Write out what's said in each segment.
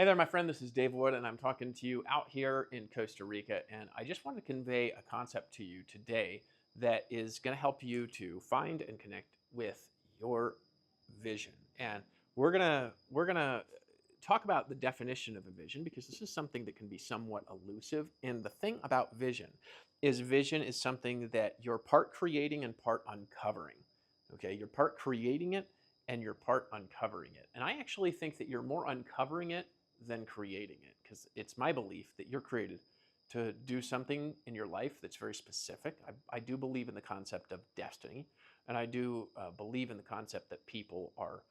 Hey there, my friend. This is Dave Wood, and I'm talking to you out here in Costa Rica. And I just wanted to convey a concept to you today that is going to help you to find and connect with your vision. And we're gonna talk about the definition of a vision because this is something that can be somewhat elusive. And the thing about vision is something that you're part creating and part uncovering. Okay, you're part creating it and you're part uncovering it. And I actually think that you're more uncovering it than creating it, because it's my belief that you're created to do something in your life that's very specific. I do believe in the concept of destiny, and I do believe in the concept that people are,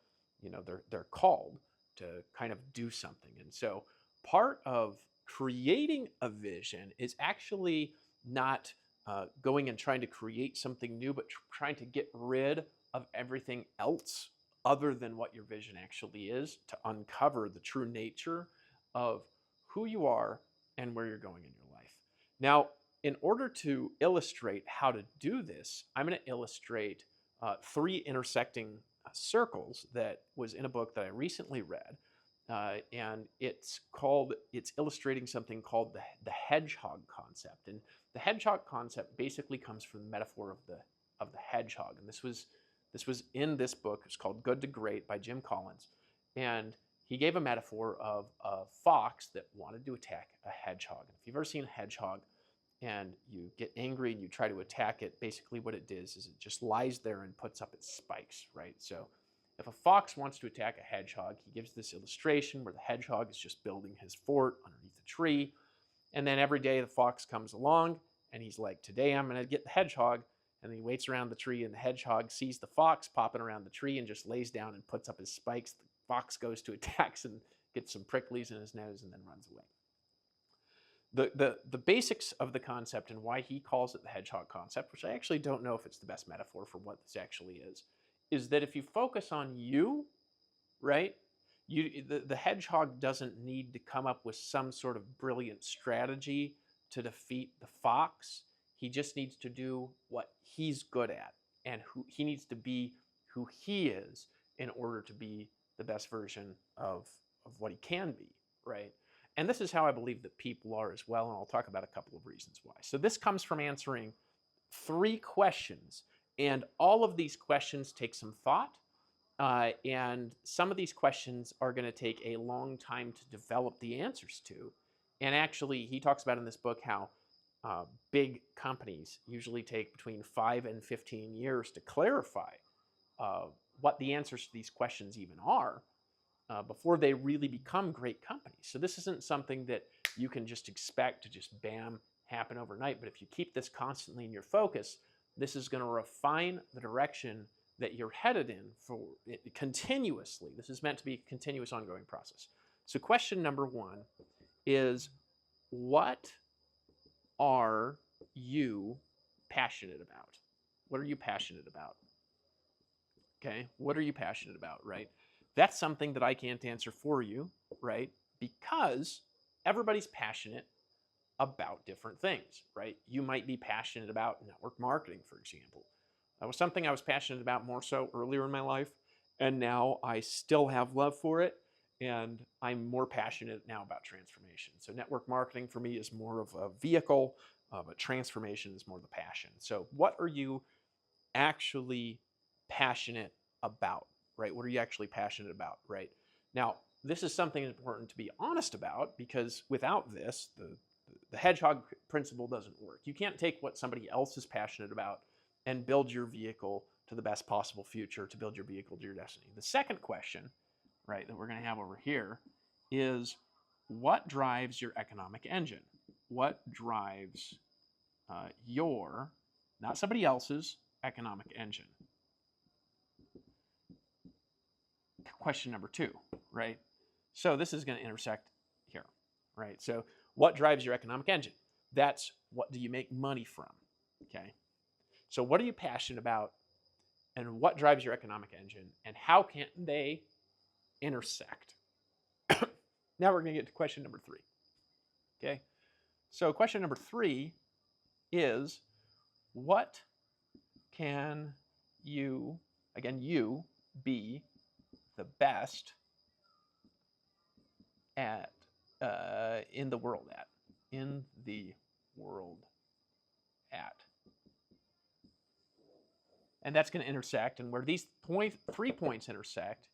they're called to kind of do something. And so part of creating a vision is actually not going and trying to create something new, but trying to get rid of everything else other than what your vision actually is, to uncover the true nature of who you are and where you're going in your life. Now, in order to illustrate how to do this, I'm going to illustrate three intersecting circles that was in a book that I recently read. And it's illustrating something called the hedgehog concept. And the hedgehog concept basically comes from the metaphor of the hedgehog. And this was in this book. It's called Good to Great by Jim Collins. And he gave a metaphor of a fox that wanted to attack a hedgehog. And if you've ever seen a hedgehog and you get angry and you try to attack it, basically what it does is it just lies there and puts up its spikes, right? So if a fox wants to attack a hedgehog, he gives this illustration where the hedgehog is just building his fort underneath a tree. And then every day the fox comes along and he's like, today I'm going to get the hedgehog. And then he waits around the tree, and the hedgehog sees the fox popping around the tree and just lays down and puts up his spikes. The fox goes to attacks and gets some pricklies in his nose and then runs away. The basics of the concept and why he calls it the hedgehog concept, which I actually don't know if it's the best metaphor for what this actually is that if you focus on you, right, the hedgehog doesn't need to come up with some sort of brilliant strategy to defeat the fox. He just needs to do what he's good at, and he needs to be who he is in order to be the best version of what he can be, right? And this is how I believe that people are as well, and I'll talk about a couple of reasons why. So this comes from answering three questions, and all of these questions take some thought, and some of these questions are going to take a long time to develop the answers to. And actually, he talks about in this book how big companies usually take between 5 and 15 years to clarify what the answers to these questions even are before they really become great companies. So this isn't something that you can just expect to just bam happen overnight. But if you keep this constantly in your focus, this is going to refine the direction that you're headed in for it continuously. This is meant to be a continuous, ongoing process. So question number one is, what are you passionate about? What are you passionate about? Okay, what are you passionate about, right? That's something that I can't answer for you, right? Because everybody's passionate about different things, right? You might be passionate about network marketing, for example. That was something I was passionate about more so earlier in my life, and now I still have love for it, and I'm more passionate now about transformation. So network marketing for me is more of a vehicle, but transformation is more the passion. So what are you actually passionate about, right? What are you actually passionate about, right? Now, this is something important to be honest about, because without this, the hedgehog principle doesn't work. You can't take what somebody else is passionate about and build your vehicle to the best possible future, to build your vehicle to your destiny. The second question, right, that we're going to have over here is, what drives your economic engine? What drives your, not somebody else's, economic engine? Question number two, right? So this is going to intersect here, right? So what drives your economic engine? That's, what do you make money from, okay? So what are you passionate about, and what drives your economic engine, and how can they intersect? Now we're going to get to question number three, okay? So question number three is, what can you, again, you be the best at, in the world at, in the world at. And that's going to intersect. And where these 3 points intersect,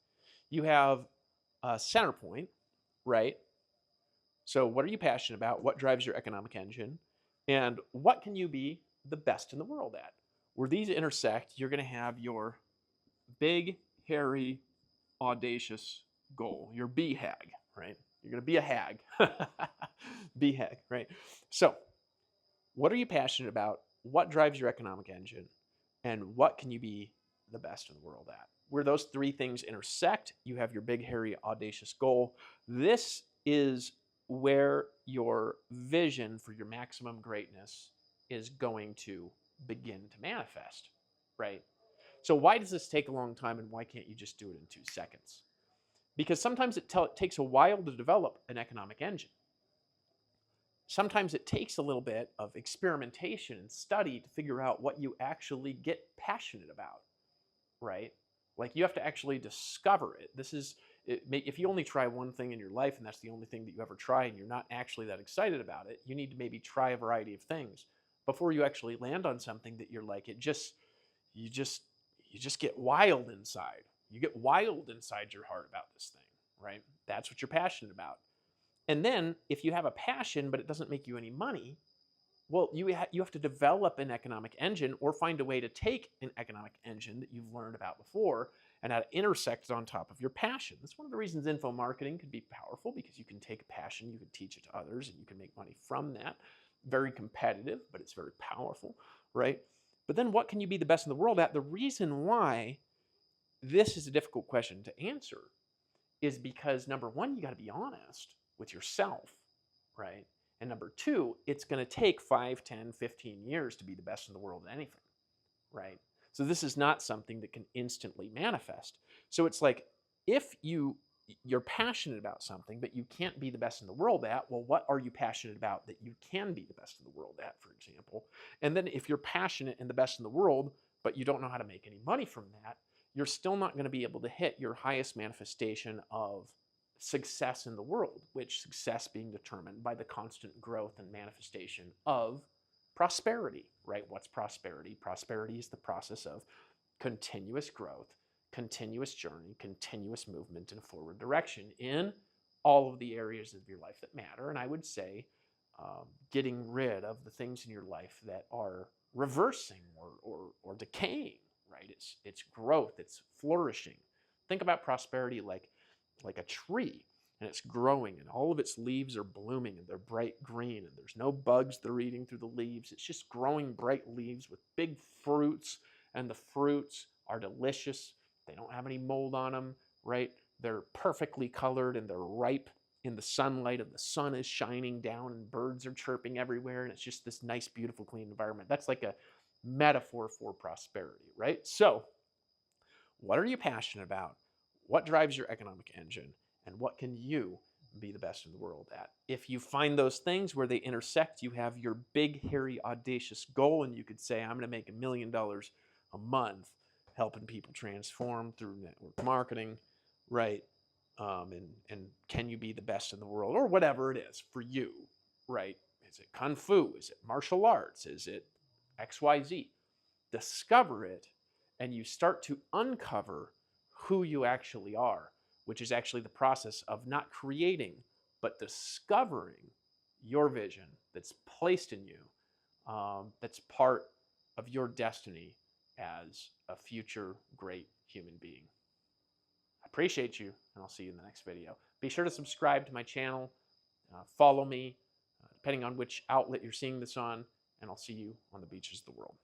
you have a center point, right? So what are you passionate about? What drives your economic engine? And what can you be the best in the world at? Where these intersect, you're going to have your big, hairy, audacious goal, your BHAG, right? You're going to be a hag. BHAG, right? So what are you passionate about? What drives your economic engine? And what can you be the best in the world at? Where those 3 things intersect, you have your big, hairy, audacious goal. This is where your vision for your maximum greatness is going to begin to manifest, right? So why does this take a long time, and why can't you just do it in 2 seconds? Because sometimes it takes a while to develop an economic engine. Sometimes it takes a little bit of experimentation and study to figure out what you actually get passionate about, right? Like you have to actually discover it. If you only try one thing in your life and that's the only thing that you ever try and you're not actually that excited about it, you need to maybe try a variety of things before you actually land on something that you're like, you just get wild inside. You get wild inside your heart about this thing, right? That's what you're passionate about. And then if you have a passion, but it doesn't make you any money, well, you have to develop an economic engine or find a way to take an economic engine that you've learned about before and how to intersect it on top of your passion. That's one of the reasons info marketing can be powerful, because you can take a passion, you can teach it to others, and you can make money from that. Very competitive, but it's very powerful, right? But then what can you be the best in the world at? The reason why this is a difficult question to answer is because, number one, you got to be honest with yourself, right? And number 2, it's going to take 5, 10, 15 years to be the best in the world at anything, right? So this is not something that can instantly manifest. So it's like, if you're passionate about something, but you can't be the best in the world at, well, what are you passionate about that you can be the best in the world at, for example? And then if you're passionate and the best in the world, but you don't know how to make any money from that, you're still not going to be able to hit your highest manifestation of success in the world, which success being determined by the constant growth and manifestation of prosperity, right? What's prosperity? Prosperity is the process of continuous growth, continuous journey, continuous movement in a forward direction in all of the areas of your life that matter. And I would say getting rid of the things in your life that are reversing or decaying, right? It's growth, it's flourishing. Think about prosperity like a tree, and it's growing, and all of its leaves are blooming, and they're bright green, and there's no bugs that are eating through the leaves. It's just growing bright leaves with big fruits, and the fruits are delicious. They don't have any mold on them, right? They're perfectly colored, and they're ripe in the sunlight, and the sun is shining down, and birds are chirping everywhere, and it's just this nice, beautiful, clean environment. That's like a metaphor for prosperity, right? So what are you passionate about? What drives your economic engine? And what can you be the best in the world at? If you find those things where they intersect, you have your big, hairy, audacious goal, and you could say, I'm going to make $1 million a month helping people transform through network marketing, right? And can you be the best in the world, or whatever it is for you, right? Is it Kung Fu? Is it martial arts? Is it XYZ? Discover it, and you start to uncover who you actually are, which is actually the process of not creating, but discovering your vision that's placed in you, that's part of your destiny as a future great human being. I appreciate you, and I'll see you in the next video. Be sure to subscribe to my channel, follow me, depending on which outlet you're seeing this on, and I'll see you on the beaches of the world.